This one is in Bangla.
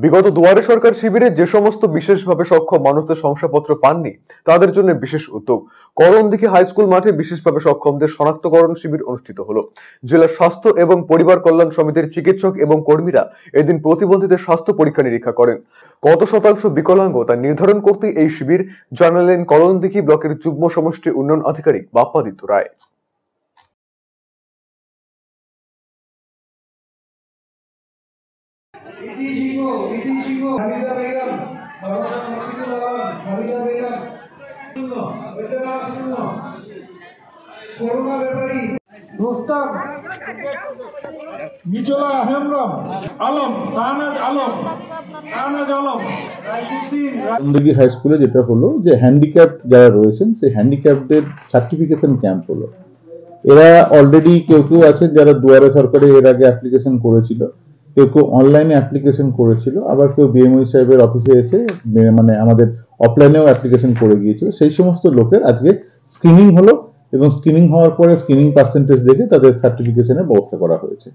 বিগত দুয়ারে সরকার শিবিরে যে সমস্ত বিশেষভাবে সক্ষম মানুষদের শংসাপত্র পাননি তাদের জন্য বিশেষ উদ্যোগ। করণদিঘি হাই স্কুল মাঠে বিশেষভাবে সক্ষমদের শনাক্তকরণ শিবির অনুষ্ঠিত হলো। জেলা স্বাস্থ্য এবং পরিবার কল্যাণ সমিতির চিকিৎসক এবং কর্মীরা এদিন প্রতিবন্ধীদের স্বাস্থ্য পরীক্ষা নিরীক্ষা করেন। কত শতাংশ বিকলাঙ্গ তা নির্ধারণ করতে এই শিবির, জানালেন করণদিঘি ব্লকের যুগ্ম সমষ্টি উন্নয়ন আধিকারিক বাপ্পাদিত্য রায়। করণদিঘি হাই স্কুলে যেটা হলো যে হ্যান্ডিক্যাপ যারা রয়েছেন সেই হ্যান্ডিক্যাপদের সার্টিফিকেশন ক্যাম্প হলো। এরা অলরেডি কেউ কেউ আছেন যারা দুয়ারে সরকারে এর আগে অ্যাপ্লিকেশন করেছিল, কেউ কেউ অনলাইনে অ্যাপ্লিকেশন করেছিল, আবার কেউ বিএমওই সাহেবের অফিসে এসে মানে আমাদের অফলাইনেও অ্যাপ্লিকেশন করে গিয়েছিল। সেই সমস্ত লোকের আজকে স্ক্রিনিং হলো এবং স্ক্রিনিং হওয়ার পরে স্ক্রিনিং পার্সেন্টেজ দেখে তাদের সার্টিফিকেশনের ব্যবস্থা করা হয়েছে।